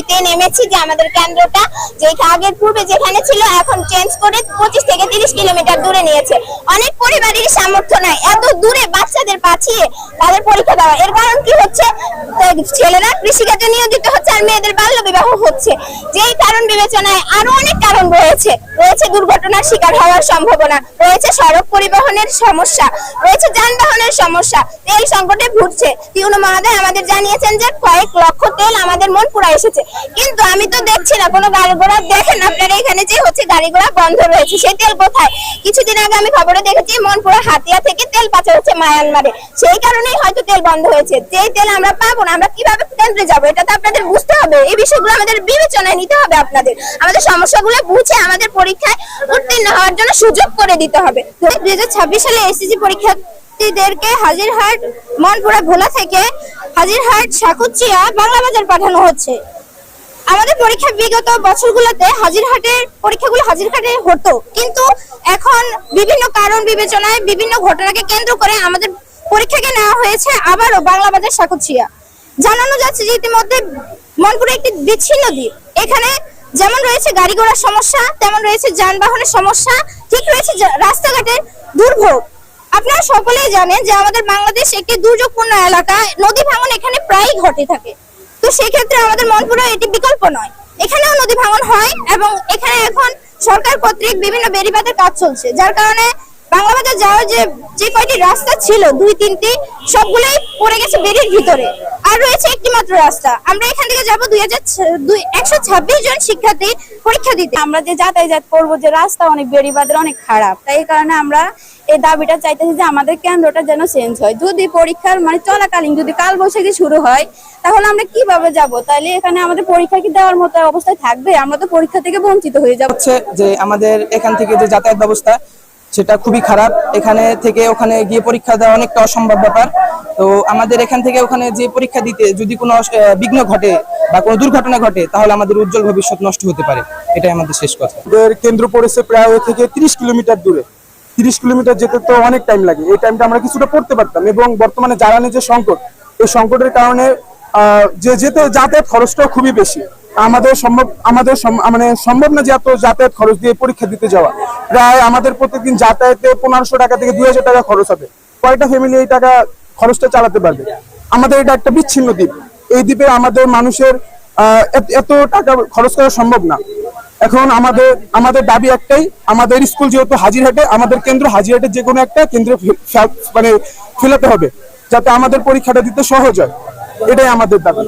দাবিতে নেমেছি যে আমাদের কেন্দ্রটা যে আগের পূর্বে যেখানে ছিল এখন চেঞ্জ করে 25 থেকে 30 কিলোমিটার দূরে নিয়েছে। অনেক পরিবারের সামর্থ্য নাই এত দূরে বাচ্চাদের পাঠিয়ে তাদের পরীক্ষা দেওয়া। এর কারণ কি হচ্ছে, ছেলেরা কৃষিকাজে নিয়োজিত হচ্ছে আর মেয়েদের বাল্য বিবাহ হচ্ছে। যেই কারণ বিবেচনায় আরো অনেক কারণ রয়েছে দুর্ঘটনার শিকার হওয়ার সম্ভাবনা, রয়েছে সড়ক পরিবহনের সমস্যা, রয়েছে যানবাহনের সমস্যা, তেল সংকটে ভুগছে। তিউনো মহোদয় আমাদের জানিয়েছেন যে কয়েক লক্ষ তেল আমাদের মনপুরা এসেছে, কিন্তু আমি তো দেখছি না কোনো গাড়ি ঘোড়া। দেখেন আপনারা এখানে যে হচ্ছে গাড়ি ঘোড়া বন্ধ রয়েছে, সেই তেল কোথায়? কিছুদিন আগে আমি খবরে দেখেছি মনপুরা হাতিয়া থেকে তেল পাচার হচ্ছে মায়ানমারে, সেই কারণেই হয়তো তেল বন্ধ হয়েছে। যেই তেল আমরা পাবো না, আমরা কিভাবে কেন্দ্রে যাবো? এটা তো আপনাদের বুঝতে হবে, এই বিষয়গুলো আমাদের বিবেচনায় নিতে হবে। আমাদের সমস্যাগুলো বুঝে আমাদের পরীক্ষায় উত্তীর্ণ হওয়ার জন্য সুযোগ করে দিতে হবে। 2026 সালে এসএসসি পরীক্ষার্থীদেরকে হাজিরহাট মনপুরা ভোলা থেকে হাজিরহাট সাকুচিয়া বাংলা বাজার পাঠানো হচ্ছে। আমাদের পরীক্ষা বিগত বছরগুলোতে হাজিরহাটের পরীক্ষাগুলো হাজিরহাটে হতো, কিন্তু এখন বিভিন্ন কারণ বিবেচনায় বিভিন্ন ঘটনাকে কেন্দ্র করে আমাদের পরীক্ষাকে নেওয়া হয়েছে আবারও বাংলা বাজার সাকুচিয়া। জানানো যাচ্ছে যে ইতিমধ্যে মনপুরা একটি বিচ্ছিন্ন দ্বীপ, এখানে যেমন রয়েছে গাড়ি ঘোড়ার সমস্যা, তেমন রয়েছে যানবাহনের সমস্যা, ঠিক রয়েছে রাস্তাঘাটের দুর্ভোগ। আপনারা সকলেই জানেন যে আমাদের বাংলাদেশ একটি দুর্যোগপূর্ণ এলাকা, নদী ভাঙন এখানে প্রায়ই ঘটে থাকে। তো সেই ক্ষেত্রে আমাদের মনপুরা এটি বিকল্প নয়, এখানেও নদী ভাঙন হয় এবং এখানে এখন সরকার কর্তৃক বিভিন্ন বেড়িবাঁধের কাজ চলছে, যার কারণে বাংলা বাজার যাওয়ার যে কয়টি রাস্তা ছিল 2-3টি সবগুলোই পড়ে গেছে বেড়ির ভিতরে, আর রয়েছে একটি মাত্র রাস্তা। আমরা এখান থেকে যাবো 126 জন শিক্ষার্থী পরীক্ষা দিতে। আমরা যে যাতায়াত করবো, যে রাস্তা অনেক বেড়িবাঁধের অনেক খারাপ, তাই এই কারণে আমরা এই দাবিটা চাইতেছি যে আমাদের কেন্দ্রটা যেন চেঞ্জ হয়। যদি পরীক্ষার চলাকালীন যদি কালবৈশাখী শুরু হয় তাহলে আমরা কিভাবে যাব? তাহলে এখানে আমাদের পরীক্ষা কি দেওয়ার মতো অবস্থায় থাকবে? আমরা তো পরীক্ষা থেকে বঞ্চিত হয়ে যাব। যে আমাদের এখান থেকে যে যাতায়াত ব্যবস্থা সেটা খুবই খারাপ, এখানে থেকে ওখানে গিয়ে পরীক্ষা দেওয়া অনেকটা অসম্ভব ব্যাপার। তো আমাদের এখান থেকে ওখানে যে পরীক্ষা দিতে যদি কোনো বিঘ্ন ঘটে বা কোনো দুর্ঘটনা ঘটে তাহলে আমাদের উজ্জ্বল ভবিষ্যৎ নষ্ট হতে পারে, এটাই আমাদের শেষ কথা। আমাদের কেন্দ্র পড়েছে প্রায় থেকে 30 কিলোমিটার দূরে। 30 কিলোমিটার যেতে তো অনেক টাইম লাগে, এই টাইমটা আমরা কিছুটা পড়তে পারতাম। এবং বর্তমানে জ্বালানির যে সংকট, এই সংকটের কারণে যাতায়াত খরচটাও খুবই বেশি। আমাদের সম্ভব না যে এত যাতায়াত খরচ দিয়ে পরীক্ষা দিতে যাওয়া। প্রায় আমাদের প্রত্যেকদিন যাতায়াতে 1500 টাকা থেকে 2000 টাকা খরচ হবে। কয়টা ফ্যামিলি এই টাকা খরচটা চালাতে পারবে? আমাদের এটা একটা বিচ্ছিন্ন দ্বীপ, এই দ্বীপে আমাদের মানুষের এত টাকা খরচ করা সম্ভব না। এখন আমাদের দাবি একটাই, আমাদের স্কুল যেহেতু হাজিরহাটে, আমাদের কেন্দ্র হাজিরহাটের যে কোনো একটা কেন্দ্রে ফেলাতে হবে, যাতে আমাদের পরীক্ষাটা দিতে সহজ হয়, এটাই আমাদের দাবি।